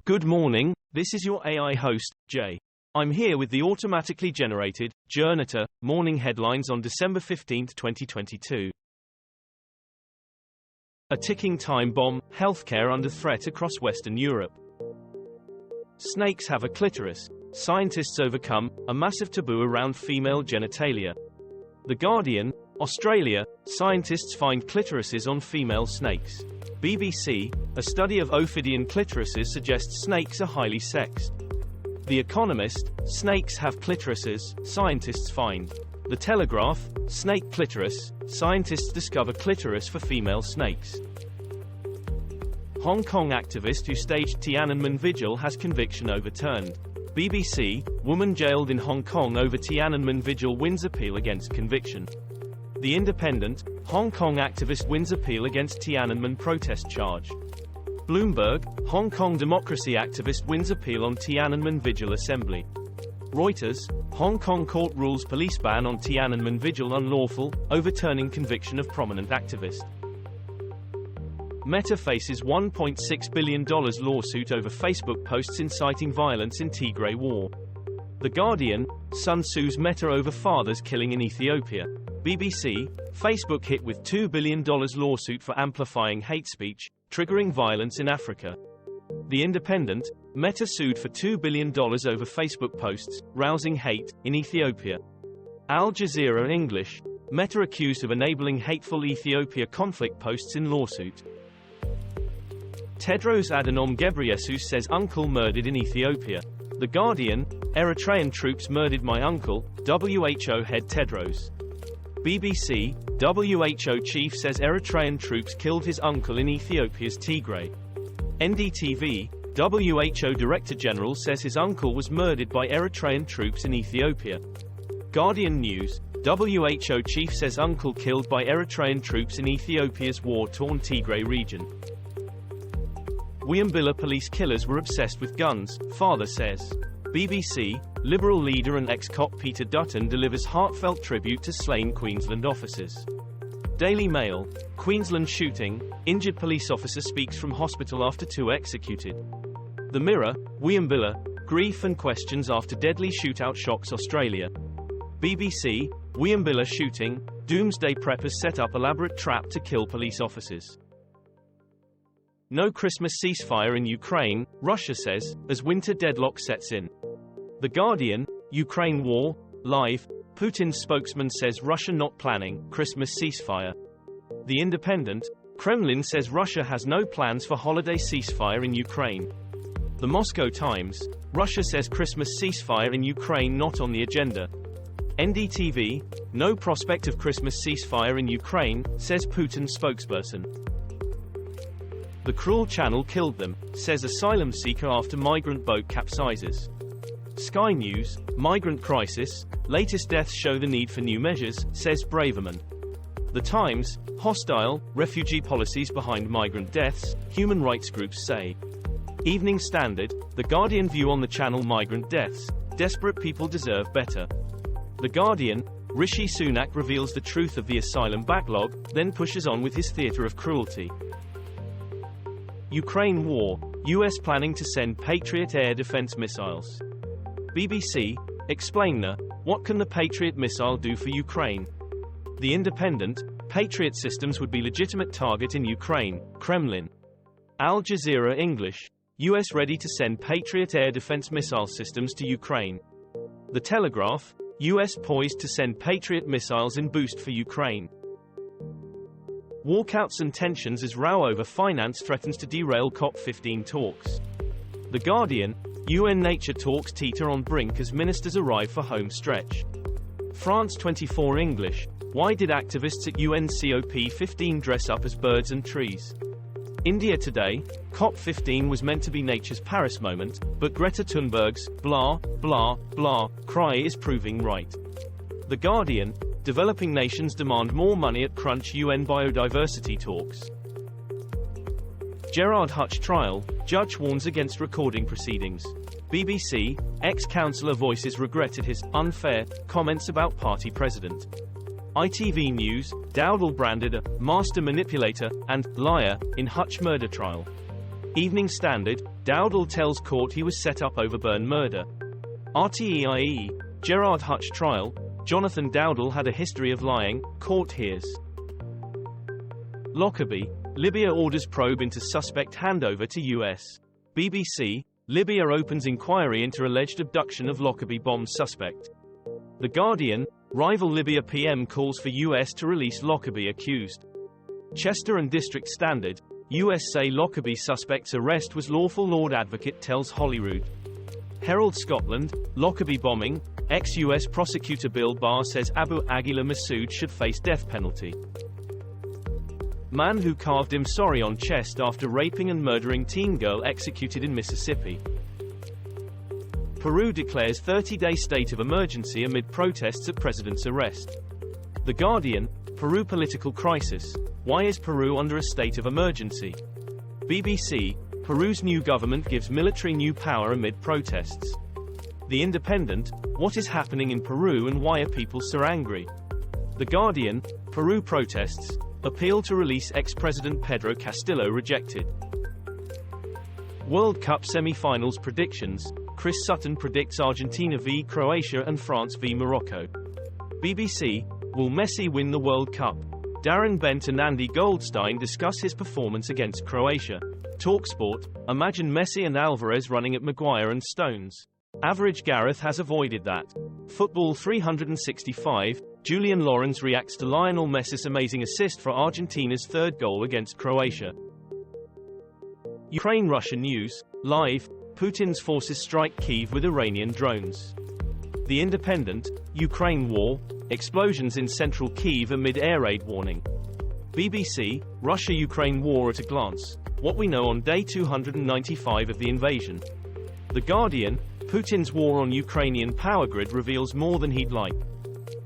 Good morning, this is your AI host, Jay. I'm here with the automatically generated, Journato, morning headlines on December 15, 2022. A ticking time bomb, healthcare under threat across Western Europe. Snakes have a clitoris. Scientists overcome a massive taboo around female genitalia. The Guardian, Australia, scientists find clitorises on female snakes. BBC, a study of ophidian clitorises suggests snakes are highly sexed. The Economist, snakes have clitorises, scientists find. The Telegraph, snake clitoris, scientists discover clitoris for female snakes. Hong Kong activist who staged Tiananmen vigil has conviction overturned. BBC, woman jailed in Hong Kong over Tiananmen vigil wins appeal against conviction. The Independent, Hong Kong activist wins appeal against Tiananmen protest charge. Bloomberg, Hong Kong democracy activist wins appeal on Tiananmen vigil assembly. Reuters, Hong Kong court rules police ban on Tiananmen vigil unlawful, overturning conviction of prominent activist. Meta faces $1.6 billion lawsuit over Facebook posts inciting violence in Tigray war. The Guardian, son sues Meta over father's killing in Ethiopia. BBC, Facebook hit with $2 billion lawsuit for amplifying hate speech, triggering violence in Africa. The Independent, Meta sued for $2 billion over Facebook posts, rousing hate, in Ethiopia. Al Jazeera English, Meta accused of enabling hateful Ethiopia conflict posts in lawsuit. Tedros Adhanom Ghebreyesus says uncle murdered in Ethiopia. The Guardian, Eritrean troops murdered my uncle, WHO head Tedros. BBC, WHO chief says Eritrean troops killed his uncle in Ethiopia's Tigray. NDTV, WHO Director General says his uncle was murdered by Eritrean troops in Ethiopia. Guardian News, WHO chief says uncle killed by Eritrean troops in Ethiopia's war-torn Tigray region. Wiambilla police killers were obsessed with guns, father says. BBC, Liberal leader and ex-cop Peter Dutton delivers heartfelt tribute to slain Queensland officers. Daily Mail, Queensland shooting, injured police officer speaks from hospital after two executed. The Mirror, Wiambilla, grief and questions after deadly shootout shocks Australia. BBC, Wiambilla shooting, doomsday preppers set up elaborate trap to kill police officers. No Christmas ceasefire in Ukraine, Russia says, as winter deadlock sets in. The Guardian, Ukraine war, live, Putin's spokesman says Russia not planning Christmas ceasefire. The Independent, Kremlin says Russia has no plans for holiday ceasefire in Ukraine. The Moscow Times, Russia says Christmas ceasefire in Ukraine not on the agenda. NDTV, no prospect of Christmas ceasefire in Ukraine, says Putin's spokesperson. The cruel channel killed them, says asylum seeker after migrant boat capsizes. Sky News, migrant crisis, latest deaths show the need for new measures, says Braverman. The Times, hostile, refugee policies behind migrant deaths, human rights groups say. Evening Standard, The Guardian view on the channel migrant deaths, desperate people deserve better. The Guardian, Rishi Sunak reveals the truth of the asylum backlog, then pushes on with his theater of cruelty. Ukraine war, US planning to send Patriot air defense missiles. BBC, Explainer, what can the Patriot missile do for Ukraine? The Independent, Patriot systems would be legitimate target in Ukraine, Kremlin. Al Jazeera English, US ready to send Patriot air defense missile systems to Ukraine. The Telegraph, US poised to send Patriot missiles in boost for Ukraine. Walkouts and tensions as row over finance threatens to derail COP15 talks. The Guardian, UN nature talks teeter on brink as ministers arrive for home stretch. France 24 English, why did activists at UN COP15 dress up as birds and trees? India Today, COP15 was meant to be nature's Paris moment, but Greta Thunberg's blah, blah, blah cry is proving right. The Guardian, developing nations demand more money at crunch UN biodiversity talks. Gerard Hutch trial, judge warns against recording proceedings. BBC, ex-councillor voices regretted his unfair comments about party president. ITV News, Dowdall branded a master manipulator and liar in Hutch murder trial. Evening Standard, Dowdall tells court he was set up over Byrne murder. RTEIE, Gerard Hutch trial, Jonathan Dowdall had a history of lying, court hears. Lockerbie, Libya orders probe into suspect handover to US. BBC, Libya opens inquiry into alleged abduction of Lockerbie bomb suspect. The Guardian, rival Libya PM calls for US to release Lockerbie accused. Chester and District Standard, US say Lockerbie suspect's arrest was lawful, Lord Advocate tells Holyrood. Herald Scotland, Lockerbie bombing, ex-US prosecutor Bill Barr says Abu Aguila Masood should face death penalty. Man who carved him sorry on chest after raping and murdering teen girl executed in Mississippi. Peru declares 30-day state of emergency amid protests at president's arrest. The Guardian, Peru political crisis. Why is Peru under a state of emergency? BBC, Peru's new government gives military new power amid protests. The Independent, what is happening in Peru and why are people so angry? The Guardian, Peru protests, appeal to release ex-president Pedro Castillo rejected. World Cup semi-finals predictions, Chris Sutton predicts Argentina v Croatia and France v Morocco. BBC, will Messi win the World Cup? Darren Bent and Andy Goldstein discuss his performance against Croatia. TalkSport, imagine Messi and Alvarez running at Maguire and Stones. Average Gareth has avoided that. Football 365, Julian Lawrence reacts to Lionel Messi's amazing assist for Argentina's third goal against Croatia. Ukraine-Russia news, live, Putin's forces strike Kyiv with Iranian drones. The Independent, Ukraine war, explosions in central Kyiv amid air raid warning. BBC, Russia-Ukraine war at a glance, what we know on day 295 of the invasion. The Guardian, Putin's war on Ukrainian power grid reveals more than he'd like.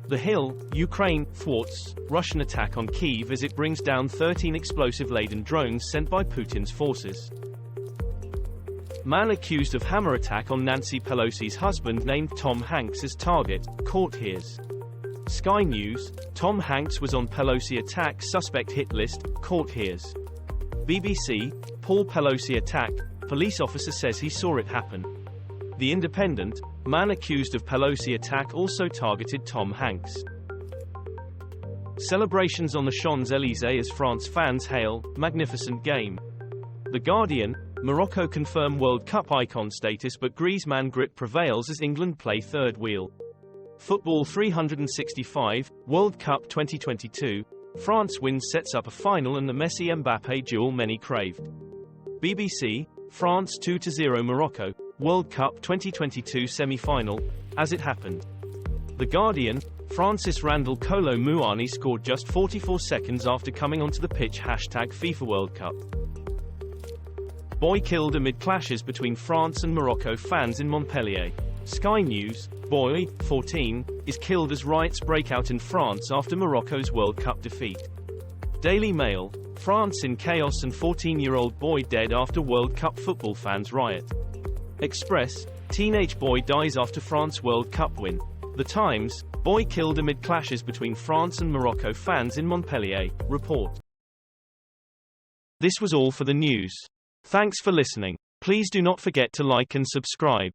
The Hill, Ukraine, thwarts Russian attack on Kyiv as it brings down 13 explosive-laden drones sent by Putin's forces. Man accused of hammer attack on Nancy Pelosi's husband named Tom Hanks as target, court hears. Sky News, Tom Hanks was on Pelosi attack suspect hit list, court hears. BBC, Paul Pelosi attack, police officer says he saw it happen. The Independent, man accused of Pelosi attack also targeted Tom Hanks. Celebrations on the Champs-Élysées as France fans hail, magnificent game. The Guardian, Morocco confirm World Cup icon status but Griezmann grip prevails as England play third wheel. Football 365, World Cup 2022, France wins sets up a final and the Messi-Mbappé duel many craved. BBC, France 2-0 Morocco, World Cup 2022 semi-final, as it happened. The Guardian, Francis Randall Kolo Muani scored just 44 seconds after coming onto the pitch #FIFA World Cup. Boy killed amid clashes between France and Morocco fans in Montpellier. Sky News, boy, 14, is killed as riots break out in France after Morocco's World Cup defeat. Daily Mail, France in chaos and 14-year-old boy dead after World Cup football fans riot. Express, teenage boy dies after France World Cup win. The Times, boy killed amid clashes between France and Morocco fans in Montpellier, report. This was all for the news. Thanks for listening. Please do not forget to like and subscribe.